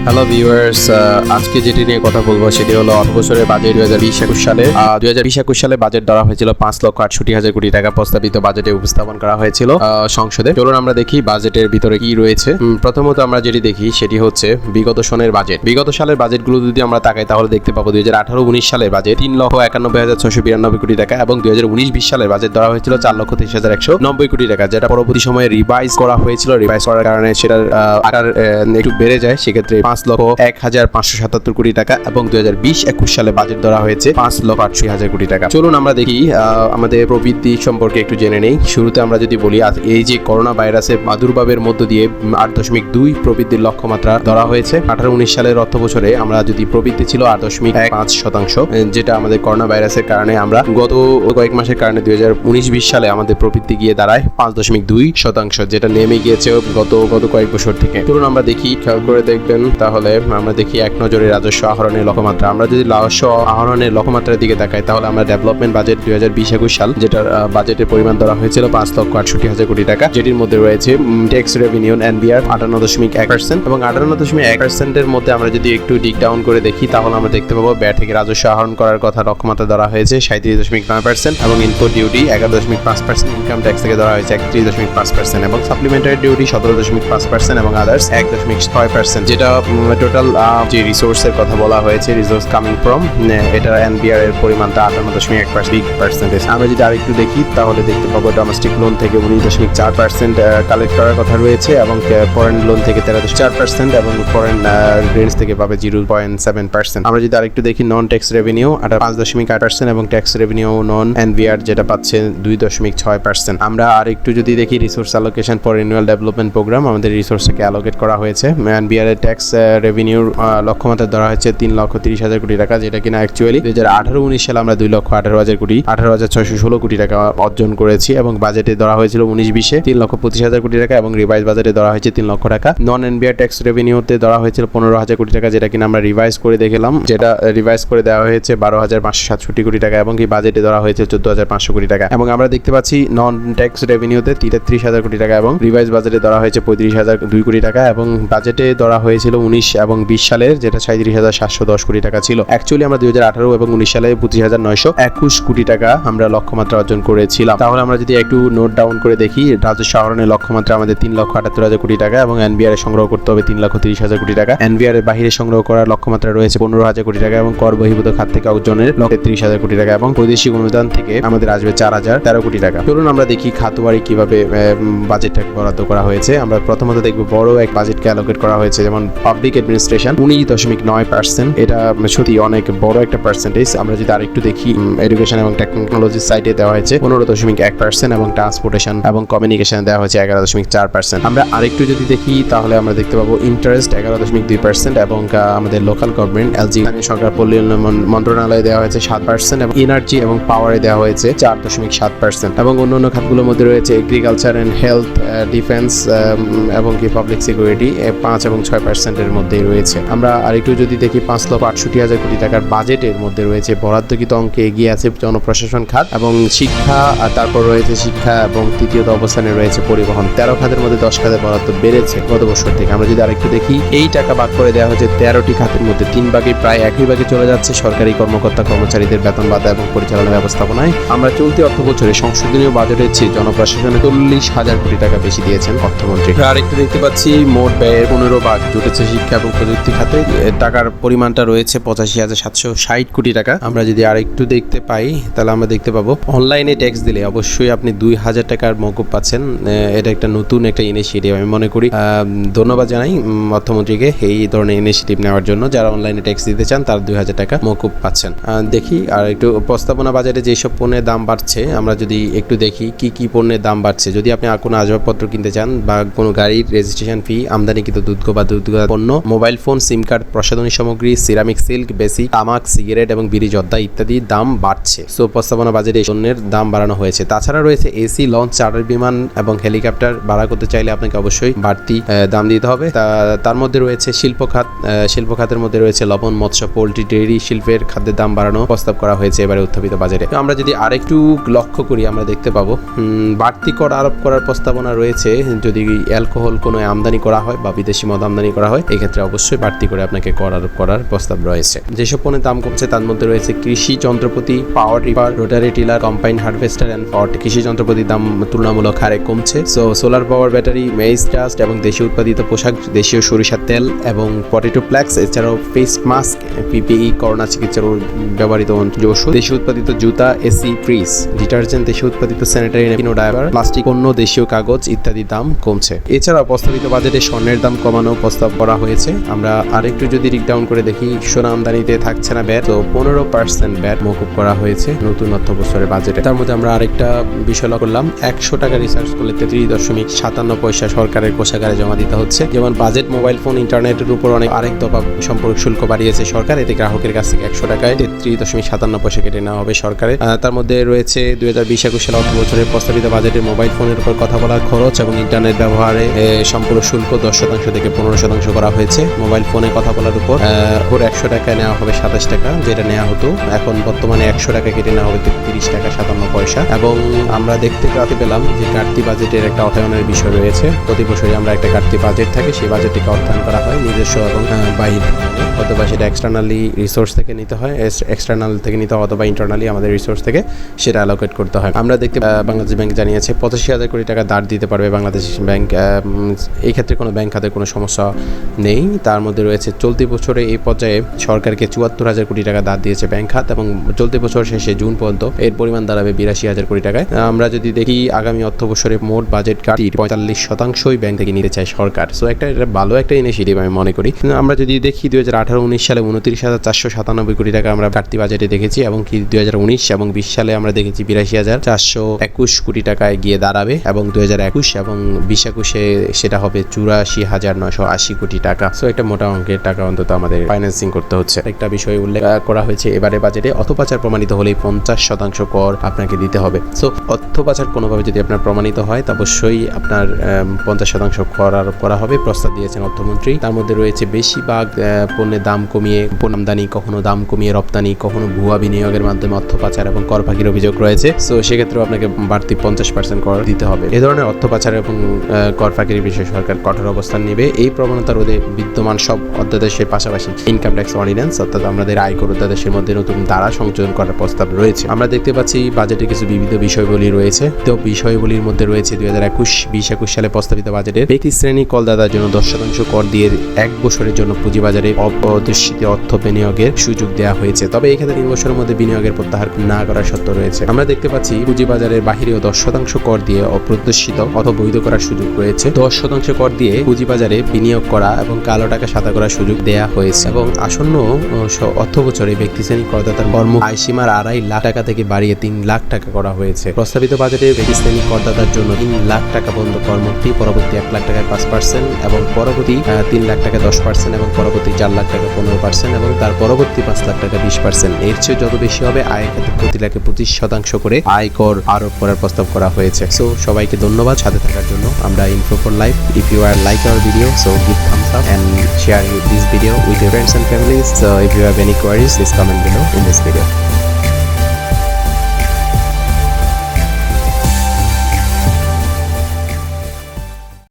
Hello viewers, আজকে যেটি নিয়ে কথা বলবো সেটি হলো অর্থবছরের বাজেট 2020-21 সালে। 2020-21 সালে বাজেট ধরা হয়েছিল 5,68,000 কোটি টাকা প্রস্তাবিত বাজেটে উপস্থাপন করা হয়েছিল সংসদে। চলুন আমরা দেখি বাজেটের ভিতরে কি রয়েছে। প্রথমত আমরা যেটি দেখি সেটি হচ্ছে বিগত সনের বাজেট। বিগত সালের বাজেটগুলো যদি আমরা তাকাই তাহলে দেখতে পাবো 2018-19 সালের বাজেট 3,91,692 কোটি টাকা এবং 2019-20 সালের বাজেট ধরা হয়েছিল 4,30,190 কোটি টাকা, যেটা পরবর্তী সময়ে রিভাইজ করা হয়েছিল। রিভাইজ করার কারণে সেটার আকার একটু বেড়ে যায়, সেক্ষেত্রে 5,01,577 কোটি টাকা এবং 2020-21 সালে বাজেট ধরা হয়েছে 5,80,000 কোটি টাকা। চলুন আমরা দেখি আমাদের প্রবৃদ্ধি সম্পর্কে একটু জেনে নেই। শুরুতে আমরা যদি বলি, এই যে করোনা ভাইরাসের প্রাদুর্ভাবের মধ্য দিয়ে 8.2 প্রবৃদ্ধির লক্ষ্যমাত্রা ধরা হয়েছে। 18-19 সালের অর্থ বছরে আমরা যদি প্রবৃদ্ধি ছিল 8.15%, যেটা আমাদের করোনা ভাইরাসের কারণে আমরা গত কয়েক মাসের কারণে 2019-20 সালে আমাদের প্রবৃদ্ধি গিয়ে দাঁড়ায় 5.2%, যেটা নেমে গিয়েছে গত কয়েক বছর থেকে। চলুন আমরা দেখি, খেয়াল করে দেখবেন তাহলে আমরা দেখি এক নজরে রাজস্ব আহরণের লক্ষ্যমাত্রা। আমরা যদি রাজস্ব আহরণের লক্ষ্যমাত্রার দিকে তাকাই তাহলে আমরা ডেভেলপমেন্ট বাজেট 2020-21 সাল, যেটার বাজেটের পরিমাণ ধরা হয়েছিল 5,68,000 কোটি টাকা, যেটির মধ্যে রয়েছে ট্যাক্স রেভিনিউ এনবিআর 58.1% এবং 58.1% এর মধ্যে আমরা যদি একটু ডিক ডাউন করে দেখি তাহলে আমরা দেখতে পাবো ব্যয় থেকে রাজস্ব আহরণ করার কথা লক্ষ্যমাত্রা ধরা হয়েছে 37.9% এবং ইনপুট ডিউটি 11.5%, ইনকাম ট্যাক্স থেকে ধরা হয়েছে 31.5% এবং সাপ্লিমেন্টারি ডিউটি 17.5% এবং আদার্স 1.6%, যেটা টোটাল যে রিসোর্সের কথা বলা হয়েছে, রিসোর্স কামিং ফ্রম, এটা এনবিআর এর পরিমাণটা 58.1%। আমরা যদি আরেকটু দেখি তাহলে দেখতে পাবো ডোমেস্টিক লোন থেকে 19.4% কালেক্ট করার কথা রয়েছে এবং ফরেন লোন থেকে 13.4% এবং ফরেন রেন্স থেকে পাবে 0.7%। আমরা যদি আরেকটু দেখি নন ট্যাক্স রেভিনিউ 5.8% এবং ট্যাক্স রেভিনিউ নন এনবিআর যেটা পাচ্ছে 2.6%। আমরা আরেকটু যদি দেখি resource allocation for renewal development programme, আমাদের রিসোর্সকে অ্যালোকেট করা হয়েছে। এনবিআর এর ট্যাক্স রেভিনিউর লক্ষ্যমাত্রা ধরা হয়েছে 3,30,000 কোটি টাকা, যেটা কিনা অ্যাকচুয়ালি 2018-19 সালে আমরা 2,18,616 কোটি টাকা অর্জন করেছি এবং বাজেটে ধরা হয়েছিল 19-20-এ 3,25,000 কোটি টাকা এবং রিভাইজ বাজেটে ধরা হয়েছে 3 লক্ষ টাকা। নন এনবিআর ট্যাক্স রেভিনিউতে ধরা হয়েছিল 15,000 কোটি টাকা, যেটা কিনা আমরা রিভাইজ করে দেখলাম, যেটা রিভাইজ করে দেওয়া হয়েছে 12,567 কোটি টাকা এবং কি বাজেটে ধরা হয়েছে 14,500 কোটি টাকা। এবং আমরা দেখতে পাচ্ছি নন ট্যাক্স রেভিনিউতে 33,000 কোটি টাকা এবং রিভাইজ বাজেটে ধরা হয়েছে 35,002 কোটি টাকা এবং বাজেটে ধরা হয়েছিল 19 এবং 20 সালের, যেটা 37,710 কোটি টাকা ছিল। অ্যাকচুয়ালি আমরা 2018 এবং 19 সালে 25,921 কোটি টাকা আমরা লক্ষ্যমাত্রা অর্জন করেছিলাম। তাহলে আমরা যদি একটু নোট ডাউন করে দেখি, রাজস্ব আহরণের লক্ষ্যমাত্রা আমাদের 3,78,000 কোটি টাকা এবং এনবিআর এর সংগ্রহ করতে হবে 3,30,000 কোটি টাকা। এনবিআর এর বাহিরে সংগ্রহ করার লক্ষ্যমাত্রা রয়েছে 15,000 কোটি টাকা এবং কর বহির্ভূত খাত থেকে অর্জনের 30,000 কোটি টাকা এবং বৈদেশিক অনুদান থেকে আমাদের আসবে 4,013 কোটি টাকা। চলুন আমরা দেখি খাতওয়ারি কিভাবে বাজেটটা বরাদ্দ করা হয়েছে। আমরা প্রথমত দেখব বড় এক বাজেটকে অ্যালোকেট করা হয়েছে, যেমন পাবলিক অ্যাডমিনিস্ট্রেশন 19.9%, এটা সত্যি অনেক বড় একটা পার্সেন্টেজ। আমরা যদি আরেকটু দেখি, এডুকেশন এবং টেকনোলজি সাইডে দেওয়া হয়েছে 15.1% এবং ট্রান্সপোর্টেশন এবং কমিউনিকেশন দেওয়া হয়েছে 11.4%। আমরা আরেকটু যদি দেখি তাহলে আমরা দেখতে পাবো ইন্টারেস্ট 11.2% এবং আমাদের লোকাল গভর্নমেন্ট এলজি সরকার পল্লী উন্নয়ন মন্ত্রণালয়ে দেওয়া হয়েছে 7% এবং এনার্জি এবং পাওয়ারে দেওয়া হয়েছে 4.7% এবং অন্যান্য খাতগুলোর মধ্যে রয়েছে এগ্রিকালচার এন্ড হেলথ, ডিফেন্স এবং কি পাবলিক সিকিউরিটি 5 এবং 6% এর মধ্যেই রয়েছে। আমরা আরেকটু যদি দেখি 5,68,000 কোটি টাকার বাজেটের মধ্যে রয়েছে বরাদ্দকৃত অঙ্কে এগিয়ে আছে জনপ্রশাসন খাত এবং শিক্ষা, আর তারপর রয়েছে শিক্ষা এবং তৃতীয়ত অবস্থানে রয়েছে পরিবহন। 13 খাতের মধ্যে 10 খাতের বরাদ্দ বেড়েছে গত বছর থেকে। আমরা যদি আরেকটু দেখি, এই টাকা ভাগ করে দেওয়া হয়েছে 13টি খাতের মধ্যে 3 ভাগে, প্রায় একই ভাগে চলে যাচ্ছে সরকারি কর্মকর্তা কর্মচারীদের বেতন ভাতা এবং পরিচালনা ব্যবস্থাপনায়। আমরা চলতি অর্থ বছরে সংশোধনীয় বাজেটের চেয়ে জনপ্রশাসনে 40,000 কোটি টাকা বেশি দিয়েছেন অর্থমন্ত্রী। আরেকটু দেখতে পাচ্ছি মোট ব্যয়ের 15 ভাগ জুটেছে শিক্ষা এবং প্রযুক্তি খাতে, টাকার পরিমাণটা রয়েছে 85,760 কোটি টাকা। আমরা যদি আরেকটু দেখতে পাই তাহলে আমরা দেখতে পাবো অনলাইনে ট্যাক্স দিলে অবশ্যই আপনি 2,000 টাকার মকুব পাচ্ছেন। এটা একটা নতুন একটা ইনিশিয়েটিভ, আমি মনে করি ধন্যবাদ জানাই অর্থমন্ত্রীকে এই ধরনের ইনিশিয়েটিভ নেওয়ার জন্য। যারা অনলাইনে ট্যাক্স দিতে চান তারা 2,000 টাকা মকুব পাচ্ছেন। দেখি আর একটু প্রস্তাবনা বাজারে যেসব পণ্যের দাম বাড়ছে, আমরা যদি একটু দেখি কি কি পণ্যের দাম বাড়ছে। যদি আপনি কোনো আসবাবপত্র কিনতে চান বা কোনো গাড়ির রেজিস্ট্রেশন ফি, আমদানিকৃত দুধ বা দুধজাত পণ্য, মোবাইল ফোন, সিম কার্ড, প্রসাধনী সামগ্রী, সিরামিক, সিল্ক, বেসিক, তামাক, সিগারেট এবং বিড়ি জর্দা ইত্যাদি দাম বাড়ছে। সো প্রস্তাবনা বাজেটে এই পণ্যের দাম বাড়ানো হয়েছে। তাছাড়া রয়েছে এসি, লঞ্চ, চার্টার বিমান এবং হেলিকপ্টার ভাড়া করতে চাইলে আপনাকে অবশ্যই বাড়তি দাম দিতে হবে। তার মধ্যে রয়েছে শিল্প খাতের মধ্যে রয়েছে লবণ, মৎস্য, পোল্ট্রি, ডেইরি শিল্পের খাদ্যের দাম বাড়ানো প্রস্তাব করা হয়েছে এবারে উত্থাপিত বাজেটে। আমরা যদি আরেকটু লক্ষ্য করি আমরা দেখতে পাবো বাড়তি কর আরোপ করার প্রস্তাবনা রয়েছে যদি অ্যালকোহল কোনো আমদানি করা হয় বা বিদেশি মদ আমদানি করা হয়। এক্ষেত্রে অবশ্যই বাড়তি করে আপনাকে করার প্রস্তাব রয়েছে। যেসব পণ্যের দাম কমছে তার মধ্যে রয়েছে কৃষি যন্ত্রপাতি, power tipper, rotary tiller, combine harvester and power. কৃষি যন্ত্রপাতির দাম তুলনামূলক হারে কমছে। Solar power battery, maize dust এবং দেশীয় উৎপাদিত পোশাক, দেশীয় সরিষার তেল এবং পটেটো ফ্ল্যাক্স, এছাড়াও ফেস মাস্ক, পিপিই, করোনা চিকিৎসার ব্যবহৃত ওষুধ, দেশীয় উৎপাদিত জুতা, এসি, ফ্রিজ, ডিটারজেন্ট, দেশীয় উৎপাদিত স্যানিটারি ন্যাপকিন ও ডায়াপার, প্লাস্টিক পণ্য, দেশীয় কাগজ ইত্যাদি দাম কমছে। এছাড়া প্রস্তাবিত বাজেটে স্বর্ণের দাম কমানো প্রস্তাব করা হয়েছে। আমরা আরেকটু যদি রিকডাউন করে দেখি, সোনা আমদানিতে থাকছে না ব্যাট, তো 15% ব্যাট মওকুফ করা হয়েছে নতুন অর্থ বছরের বাজেটে। তার মধ্যে আমরা আরেকটা বিষয় লক্ষ্য করলাম, 100 টাকা রিচার্জ করলে 33.57 সরকারের কোষাগারে জমা দিতে হচ্ছে। যেমন বাজেট, মোবাইল ফোন, ইন্টারনেটের উপর আরেক দফা সম্পর্ক শুল্ক বাড়িয়েছে সরকার। এতে গ্রাহকের কাছ থেকে 100 টাকায় 33.57 কেটে নেওয়া হবে সরকারের। তার মধ্যে রয়েছে 2020-21 সাল অর্থ বছরের প্রস্তাবিত বাজেটে মোবাইল ফোনের উপর কথা বলার খরচ এবং ইন্টারনেট ব্যবহারে সম্পূর্ণ শুল্ক 10% থেকে 15% করা হয়েছে। মোবাইল ফোনে কথা বলার উপর 100 টাকায় নেওয়া হবে 27 টাকা, যেটা নেওয়া হতো এখন বর্তমানে 100 টাকা কেটে নেওয়া হবে 30.57 টাকা। এবং আমরা দেখতে পেলাম যে ঘাটতি বাজেটের একটা অর্থায়নের বিষয় রয়েছে। প্রতি বছরই আমরা একটা ঘাটতি বাজেট থাকে, সেই বাজেটটিকে অর্থায়ন করা হয় নিজস্ব এবং বাহির অথবা সেটা এক্সটার্নালি রিসোর্স থেকে নিতে হয়, এক্সটার্নাল থেকে নিতে হয় অথবা ইন্টারনালি আমাদের রিসোর্স থেকে সেটা অ্যালোকেট করতে হয়। আমরা দেখতে বাংলাদেশ ব্যাংক জানিয়েছে 85,000 কোটি টাকা দাঁড় দিতে পারবে বাংলাদেশ ব্যাংক। এই ক্ষেত্রে কোনো ব্যাংক খাতের কোনো সমস্যা নেই। তার মধ্যে রয়েছে চলতি বছরে এই পর্যায়ে সরকারকে 74,000 কোটি টাকা দাঁড় দিয়েছে ব্যাংক খাত এবং চলতি বছর শেষে জুন পর্যন্ত এর পরিমাণ দাঁড়াবে 82,000 কোটি টাকায়। আমরা যদি দেখি আগামী অর্থ বছরে মোট বাজেট ঘাটতির 45% ব্যাংক থেকে নিতে চায় সরকার। সো এটা ভালো একটা ইনিশিয়েটিভ আমি মনে করি। আমরা যদি দেখি 2018-19 সালে 29,497 কোটি টাকা আমরা ঘাটতি বাজেটে দেখেছি এবং কি 2019 এবং 20 সালে আমরা দেখেছি 82,421 কোটি টাকায় গিয়ে দাঁড়াবে এবং 2021 এবং 20-21-এ সেটা হবে 84,980 কোটি টাকা। সো একটা মোটা অঙ্কের টাকা অন্তত আমাদের ফাইন্যান্সিং করতে হচ্ছে। একটা বিষয় উল্লেখ করা হয়েছে এবারে বাজেটে, অর্থ পাচার প্রমাণিত হলেই 50% কর আপনাকে দিতে হবে। সো অর্থ পাচার কোনোভাবে যদি আপনার প্রমাণিত হয় তা অবশ্যই আপনার 50% কর আরোপ করা হবে, প্রস্তাব দিয়েছেন অর্থমন্ত্রী। তার মধ্যে রয়েছে বেশিরভাগ পণ্যের দাম কমিয়ে আমদানি, কখনো দাম কমিয়ে রপ্তানি, কখনো ভুয়া বিনিয়োগের মাধ্যমে অর্থ পাচার এবং কর ফাঁকির অভিযোগ রয়েছে। সো সেক্ষেত্রেও আপনাকে বাড়তি 50% কর দিতে হবে। এ ধরনের অর্থ পাচার এবং কর ফাঁকির বিষয়ে সরকার কঠোর অবস্থান নেবে। এই প্রবণতা রোধে বিদ্যমান সব অধ্যাদেশের পাশাপাশি ইনকাম ট্যাক্স অর্ডিন্যান্স অর্থাৎ আমাদের আয়কর অধ্যাদেশের মধ্যে নতুন ধারা সংযোজন করার প্রস্তাব রয়েছে। আমরা দেখতে পাচ্ছি বাজেটে কিছু বিবিধ বিষয়বলী রয়েছে। তো বিষয়বলীর মধ্যে রয়েছে 2021 সালে প্রস্তাবিত বাজেটের ব্যক্তি শ্রেণী করদাতার জন্য 10% কর দিয়ে 1 বছরের জন্য পুঁজিবাজারে অপ্রদর্শিত অর্থ বিনিয়োগের সুযোগ দেওয়া হয়েছে। তবে এই ক্ষেত্রে 3 বছরের মধ্যে বিনিয়োগের প্রত্যাহার না করার শর্ত রয়েছে। আমরা দেখতে পাচ্ছি পুঁজিবাজারের বাহিরেও 10% কর দিয়ে অপ্রদর্শিত অর্থ বৈধ করার সুযোগ রয়েছে। 10% কর দিয়ে পুঁজিবাজারে বিনিয়োগ করা এবং কালো টাকা সাদা করার সুযোগ দেয়া হয়েছে। এবং আসন্ন অর্থ বছরে ব্যক্তি শ্রেণী করদাতার কর্ম আয় সীমার 2.5 লাখ টাকা থেকে বাড়িয়ে 3 লাখ টাকা করা হয়েছে। প্রস্তাবিত বাজেটে ব্যক্তি শ্রেণী করদাতার জন্য 3 লাখ টাকা পর্যন্ত করমুক্তি, পরবর্তী 1 লাখ টাকায় 5% এবং পরবর্তী 3 লাখ টাকা 10% এবং পরবর্তী 4 লাখ টাকা 15% এবং তার পরবর্তী 5 লাখ টাকা 20%। এর চেয়ে যত বেশি হবে আয়ের ক্ষেত্রে প্রতি লাখে 25% করে আয়কর আরোপ করার প্রস্তাব করা হয়েছে। সো সবাইকে ধন্যবাদ সাথে থাকার জন্য। আমরা info for life. If you are like our video, so give thumbs up and share this video with your friends and families. So if you have any queries, please comment below in this video.